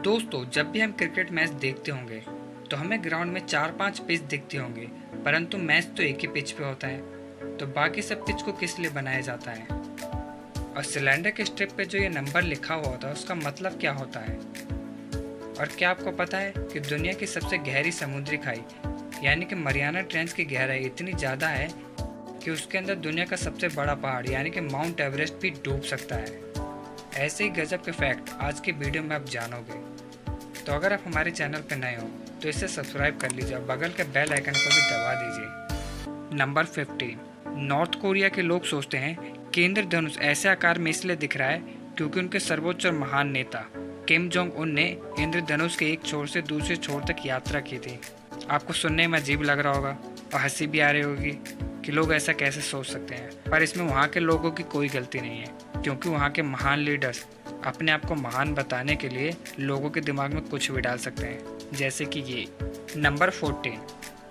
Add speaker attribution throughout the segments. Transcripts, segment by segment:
Speaker 1: दोस्तों, जब भी हम क्रिकेट मैच देखते होंगे तो हमें ग्राउंड में 4-5 पिच दिखते होंगे, परंतु मैच तो एक ही पिच पे होता है। तो बाकी सब पिच को किस लिए बनाया जाता है? और सिलेंडर के स्ट्रिप पे जो ये नंबर लिखा हुआ होता है उसका मतलब क्या होता है? और क्या आपको पता है कि दुनिया की सबसे गहरी समुद्री खाई यानी कि मरियाना ट्रेंच की गहराई इतनी ज़्यादा है कि उसके अंदर दुनिया का सबसे बड़ा पहाड़ यानी कि माउंट एवरेस्ट भी डूब सकता है। ऐसे ही गजब के फैक्ट आज की वीडियो में आप जानोगे। तो अगर आप हमारे चैनल पर नए हो तो इसे सब्सक्राइब कर लीजिए और बगल के बेल आइकन को भी दबा दीजिए। नंबर 15। नॉर्थ कोरिया के लोग सोचते हैं कि इंद्रधनुष ऐसे आकार में इसलिए दिख रहा है क्योंकि उनके सर्वोच्च और महान नेता किम जोंग उन ने इंद्रधनुष के एक छोर से दूसरे छोर तक यात्रा की थी। आपको सुनने में अजीब लग रहा होगा और हंसी भी आ रही होगी कि लोग ऐसा कैसे सोच सकते हैं, पर इसमें वहाँ के लोगों की कोई गलती नहीं है, क्योंकि वहाँ के महान लीडर्स अपने आप को महान बताने के लिए लोगों के दिमाग में कुछ भी डाल सकते हैं, जैसे कि ये। नंबर 14।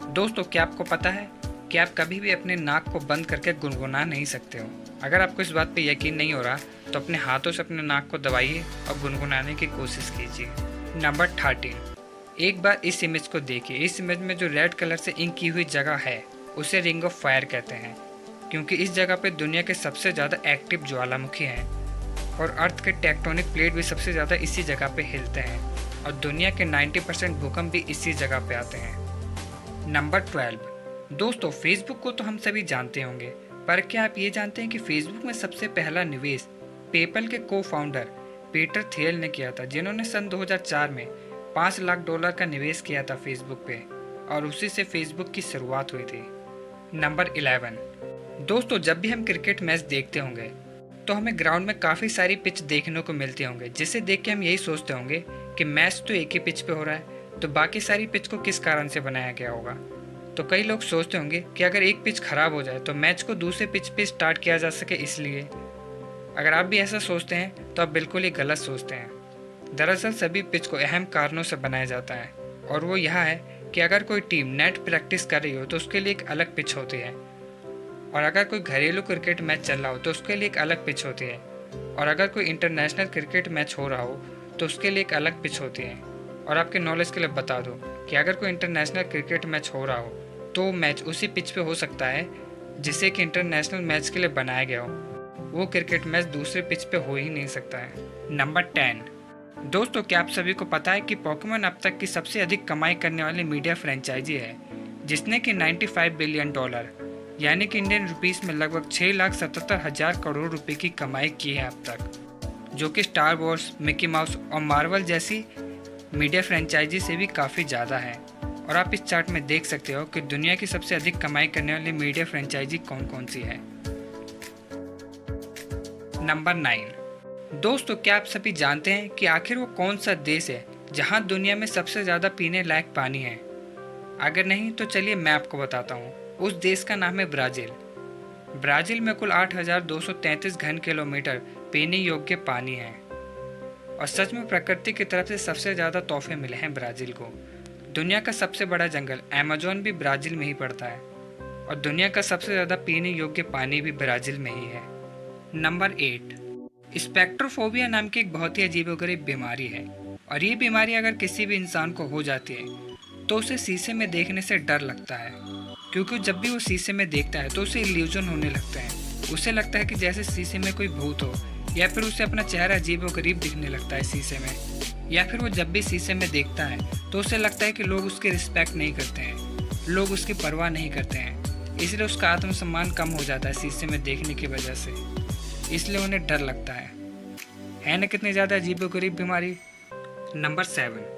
Speaker 1: दोस्तों, क्या आपको पता है कि आप कभी भी अपने नाक को बंद करके गुनगुना नहीं सकते हो? अगर आपको इस बात पे यकीन नहीं हो रहा तो अपने हाथों से अपने नाक को दबाइए और गुनगुनाने की कोशिश कीजिए। नंबर 13। एक बार इस इमेज को देखिए। इस इमेज में जो रेड कलर से इंक की हुई जगह है उसे रिंग ऑफ फायर कहते हैं, क्योंकि इस जगह पे दुनिया के सबसे ज़्यादा एक्टिव ज्वालामुखी हैं और अर्थ के टेक्टोनिक प्लेट भी सबसे ज़्यादा इसी जगह पे हिलते हैं और दुनिया के 90% भूकंप भी इसी जगह पे आते हैं। नंबर 12। दोस्तों, फेसबुक को तो हम सभी जानते होंगे, पर क्या आप ये जानते हैं कि फेसबुक में सबसे पहला निवेश पेपल के को फाउंडर पीटर थियल ने किया था, जिन्होंने सन 2004 में $5 लाख का निवेश किया था फेसबुक पे, और उसी से फेसबुक की शुरुआत हुई थी। नंबर 11। दोस्तों, जब भी हम क्रिकेट मैच देखते होंगे तो हमें ग्राउंड में काफ़ी सारी पिच देखने को मिलती होंगे, जिसे देख के हम यही सोचते होंगे कि मैच तो एक ही पिच पे हो रहा है, तो बाकी सारी पिच को किस कारण से बनाया गया होगा। तो कई लोग सोचते होंगे कि अगर एक पिच खराब हो जाए तो मैच को दूसरे पिच पे स्टार्ट किया जा सके, इसलिए। अगर आप भी ऐसा सोचते हैं तो आप बिल्कुल ही गलत सोचते हैं। दरअसल सभी पिच को अहम कारणों से बनाया जाता है, और वो यह है कि अगर कोई टीम नेट प्रैक्टिस कर रही हो तो उसके लिए एक अलग पिच होती है, और अगर कोई घरेलू क्रिकेट मैच चल रहा हो तो उसके लिए एक अलग पिच होती है, और अगर कोई इंटरनेशनल क्रिकेट मैच हो रहा हो तो उसके लिए एक अलग पिच होती है। और आपके नॉलेज के लिए बता दूं कि अगर कोई इंटरनेशनल क्रिकेट मैच हो रहा हो तो मैच उसी पिच पे हो सकता है जिसे कि इंटरनेशनल मैच के लिए बनाया गया हो। वो क्रिकेट मैच दूसरे पिच पे हो ही नहीं सकता है। नंबर 10। दोस्तों, क्या आप सभी को पता है कि पोकेमॉन अब तक की सबसे अधिक कमाई करने वाली मीडिया फ्रेंचाइजी है, जिसने कि $95 बिलियन यानी कि इंडियन रुपीस में लगभग 6,77,000 करोड़ रुपए की कमाई की है अब तक, जो कि स्टार वॉर्स, मिकी माउस और मार्वल जैसी मीडिया फ्रेंचाइजी से भी काफ़ी ज़्यादा है। और आप इस चार्ट में देख सकते हो कि दुनिया की सबसे अधिक कमाई करने वाली मीडिया फ्रेंचाइजी कौन कौन सी है। नंबर 9। दोस्तों, क्या आप सभी जानते हैं कि आखिर वो कौन सा देश है जहां दुनिया में सबसे ज़्यादा पीने लायक पानी है? अगर नहीं तो चलिए मैं आपको बताता हूँ। उस देश का नाम है ब्राज़ील। ब्राज़ील में कुल 8,233 घन किलोमीटर पीने योग्य पानी है, और सच में प्रकृति की तरफ से सबसे ज़्यादा तोहफे मिले हैं ब्राज़ील को। दुनिया का सबसे बड़ा जंगल अमेज़न भी ब्राज़ील में ही पड़ता है, और दुनिया का सबसे ज़्यादा पीने योग्य पानी भी ब्राज़ील में ही है। नंबर 8। स्पेक्ट्रोफोबिया नाम की एक बहुत ही अजीबोगरीब बीमारी है, और ये बीमारी अगर किसी भी इंसान को हो जाती है तो उसे शीशे में देखने से डर लगता है, क्योंकि जब भी वो शीशे में देखता है तो उसे इल्यूजन होने लगता है। उसे लगता है कि जैसे शीशे में कोई भूत हो, या फिर उसे अपना चेहरा अजीबोगरीब दिखने लगता है शीशे में, या फिर वो जब भी शीशे में देखता है तो उसे लगता है कि लोग उसकी रिस्पेक्ट नहीं करते हैं, लोग उसकी परवाह नहीं करते हैं, इसलिए उसका आत्मसम्मान कम हो जाता है शीशे में देखने की वजह से, इसलिए उन्हें डर लगता है ना कितनी ज़्यादा अजीबोगरीब बीमारी। नंबर 7।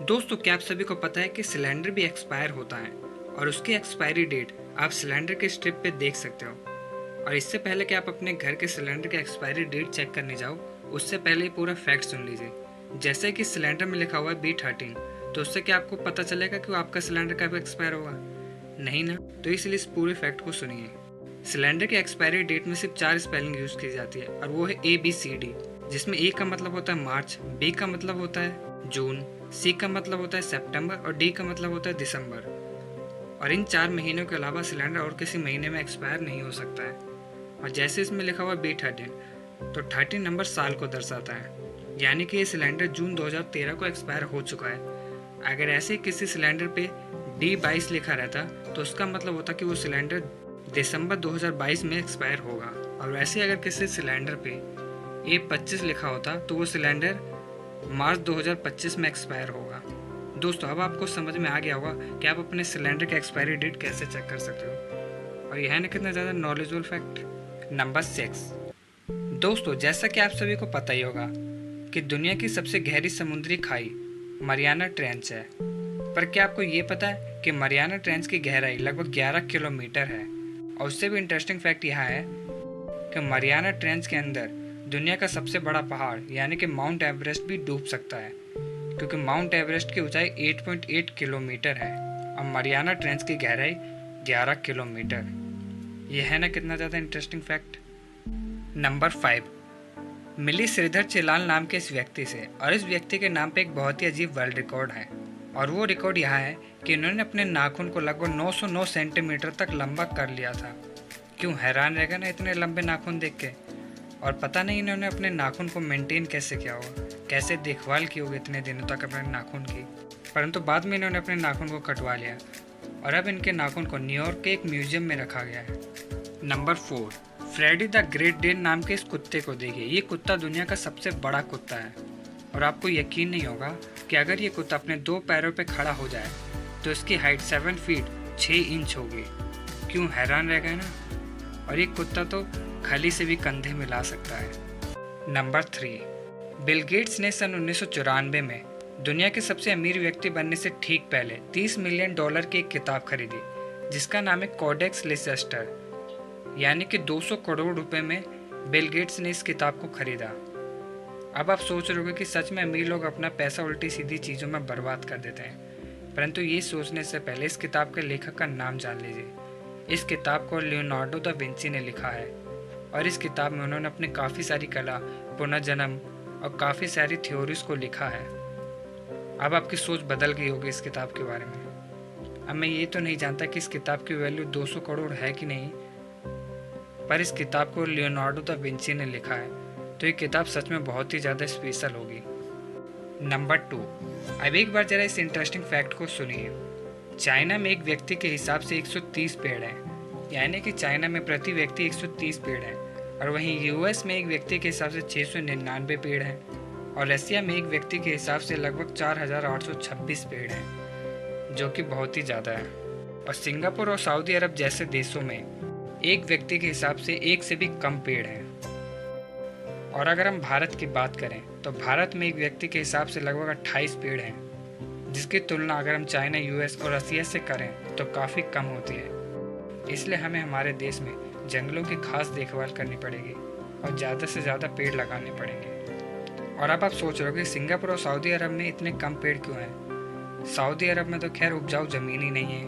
Speaker 1: दोस्तों, क्या आप सभी को पता है कि सिलेंडर भी एक्सपायर होता है, और उसकी एक्सपायरी डेट आप सिलेंडर के स्ट्रिप पे देख सकते हो। और इससे पहले कि आप अपने घर के सिलेंडर की एक्सपायरी डेट चेक करने जाओ, उससे पहले ही पूरा फैक्ट सुन लीजिए। जैसे कि सिलेंडर में लिखा हुआ है B13, तो उससे क्या आपको पता चलेगा कि वो आपका सिलेंडर कब एक्सपायर होगा? नहीं ना। तो इसलिए इस पूरे फैक्ट को सुनिए। सिलेंडर की एक्सपायरी डेट में सिर्फ 4 स्पेलिंग यूज़ की जाती है, और वो है ABCD, जिसमें A का मतलब होता है मार्च, B का मतलब होता है जून, C का मतलब होता है सितंबर, और D का मतलब होता है दिसंबर। और इन 4 महीनों के अलावा सिलेंडर और किसी महीने में एक्सपायर नहीं हो सकता है। और जैसे इसमें लिखा हुआ B13, तो 13 नंबर साल को दर्शाता है। यानी कि ये सिलेंडर जून 2013 को एक्सपायर हो चुका है। अगर ऐसे किसी सिलेंडर पे D22 लिखा रहता तो उसका मतलब होता कि वो सिलेंडर दिसंबर 2022 में एक्सपायर होगा, और वैसे अगर किसी सिलेंडर पे A25 लिखा होता तो वो सिलेंडर मार्च 2025 में एक्सपायर होगा। दोस्तों, अब आपको समझ में आ गया होगा कि आप अपने सिलेंडर की एक्सपायरी डेट कैसे चेक कर सकते हो, और यह है ना कितना ज़्यादा नॉलेजफुल फैक्ट। नंबर 6। दोस्तों, जैसा कि आप सभी को पता ही होगा कि दुनिया की सबसे गहरी समुद्री खाई मरियाना ट्रेंच है, पर क्या आपको ये पता है कि मरियाना ट्रेंच की गहराई लगभग 11 किलोमीटर है। और उससे भी इंटरेस्टिंग फैक्ट यह है कि मरियाना ट्रेंच के अंदर दुनिया का सबसे बड़ा पहाड़ यानी कि माउंट एवरेस्ट भी डूब सकता है, क्योंकि माउंट एवरेस्ट की ऊंचाई 8.8 किलोमीटर है और मरियाना ट्रेंच की गहराई 11 किलोमीटर। यह है ना कितना ज़्यादा इंटरेस्टिंग फैक्ट। नंबर 5। मिली श्रीधर चिलाल नाम के इस व्यक्ति से, और इस व्यक्ति के नाम पे एक बहुत ही अजीब वर्ल्ड रिकॉर्ड है, और वो रिकॉर्ड यह है कि इन्होंने अपने नाखून को लगभग 909 सेंटीमीटर तक लंबा कर लिया था। क्यों, हैरान रहेगा ना इतने लंबे नाखून देख के। और पता नहीं इन्होंने अपने नाखून को मेंटेन कैसे किया होगा, कैसे देखभाल की होगी इतने दिनों तक अपने नाखून की। परंतु बाद में इन्होंने अपने नाखून को कटवा लिया और अब इनके नाखून को न्यूयॉर्क के एक म्यूजियम में रखा गया है। Number 4। Freddie the great Dane नाम के इस कुत्ते को देखिए। ये कुत्ता दुनिया का सबसे बड़ा कुत्ता है, और आपको यकीन नहीं होगा कि अगर ये कुत्ता अपने 2 पैरों पर खड़ा हो जाए तो इसकी हाइट 7 फीट 6 इंच होगी। क्यों, हैरान रह गए ना। और ये कुत्ता तो खली से भी कंधे मिला सकता है। नंबर 3। बिल गेट्स ने सन 1994 में दुनिया के सबसे अमीर व्यक्ति बनने से ठीक पहले $30 मिलियन की एक किताब खरीदी, जिसका नाम है कोडेक्स लिसेस्टर। यानी कि 200 करोड़ रुपए में बिल गेट्स ने इस किताब को खरीदा। अब आप सोच रहे होगे कि सच में अमीर लोग अपना पैसा उल्टी सीधी चीज़ों में बर्बाद कर देते हैं, परंतु ये सोचने से पहले इस किताब के लेखक का नाम जान लीजिए। इस किताब को लियोनार्डो दा विंची ने लिखा है, और इस किताब में उन्होंने अपनी काफ़ी सारी कला, पुनर्जन्म और काफ़ी सारी थ्योरीज को लिखा है। अब आपकी सोच बदल गई होगी इस किताब के बारे में। अब मैं ये तो नहीं जानता कि इस किताब की वैल्यू 200 करोड़ है कि नहीं, पर इस किताब को लियोनार्डो दा विंची ने लिखा है, तो ये किताब सच में बहुत ही ज़्यादा स्पेशल होगी। नंबर 2। अब एक बार जरा इस इंटरेस्टिंग फैक्ट को सुनिए। चाइना में एक व्यक्ति के हिसाब से 130 पेड़ हैं, यानी कि चाइना में प्रति व्यक्ति 130 पेड़ हैं, और वहीं यूएस में एक व्यक्ति के हिसाब से 699 पेड़ हैं, और रसिया में एक व्यक्ति के हिसाब से लगभग 4826 पेड़ हैं, जो कि बहुत ही ज़्यादा है। और सिंगापुर और सऊदी अरब जैसे देशों में एक व्यक्ति के हिसाब से 1 से भी कम पेड़ हैं। और अगर हम भारत की बात करें तो भारत में एक व्यक्ति के हिसाब से लगभग 28 पेड़ हैं, जिसकी तुलना अगर हम चाइना, यूएस और रसिया से करें तो काफ़ी कम होती है। इसलिए हमें हमारे देश में जंगलों की खास देखभाल करनी पड़ेगी और ज़्यादा से ज़्यादा पेड़ लगाने पड़ेंगे। और अब आप सोच रहे हो कि सिंगापुर और सऊदी अरब में इतने कम पेड़ क्यों हैं। सऊदी अरब में तो खैर उपजाऊ ज़मीन ही नहीं है,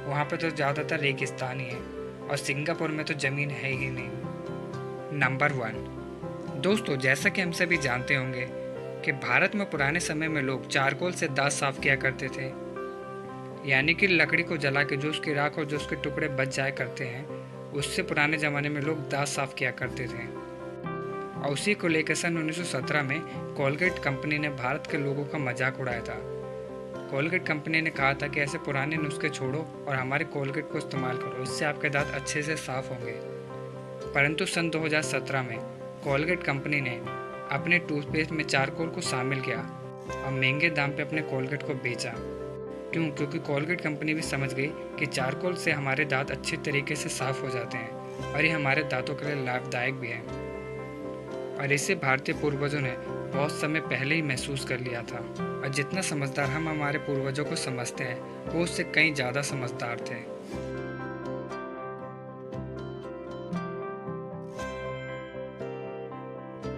Speaker 1: वहाँ पर तो ज़्यादातर रेगिस्तान ही है, और सिंगापुर में तो ज़मीन है ही नहीं। नंबर 1। दोस्तों, जैसा कि हम सभी जानते होंगे कि भारत में पुराने समय में लोग चारकोल से दांत साफ किया करते थे, यानी कि लकड़ी को जला के जो उसकी राख और जो उसके टुकड़े बच जाया करते हैं, उससे पुराने ज़माने में लोग दांत साफ किया करते थे। और उसी को लेकर सन 1917 में कोलगेट कंपनी ने भारत के लोगों का मजाक उड़ाया था। कोलगेट कंपनी ने कहा था कि ऐसे पुराने नुस्खे छोड़ो और हमारे कोलगेट को इस्तेमाल करो, इससे आपके दांत अच्छे से साफ होंगे। परंतु सन 2017 में कोलगेट कंपनी ने अपने टूथपेस्ट में चारकोल को शामिल किया और महंगे दाम पे अपने कोलगेट को बेचा। क्यों? क्योंकि कोलगेट कंपनी भी समझ गई कि चारकोल से हमारे दांत अच्छे तरीके से साफ हो जाते हैं और ये हमारे दांतों के लिए लाभदायक भी है। और इसे भारतीय पूर्वजों ने बहुत समय पहले ही महसूस कर लिया था, और जितना समझदार हम हमारे पूर्वजों को समझते हैं वो उससे कहीं ज़्यादा समझदार थे।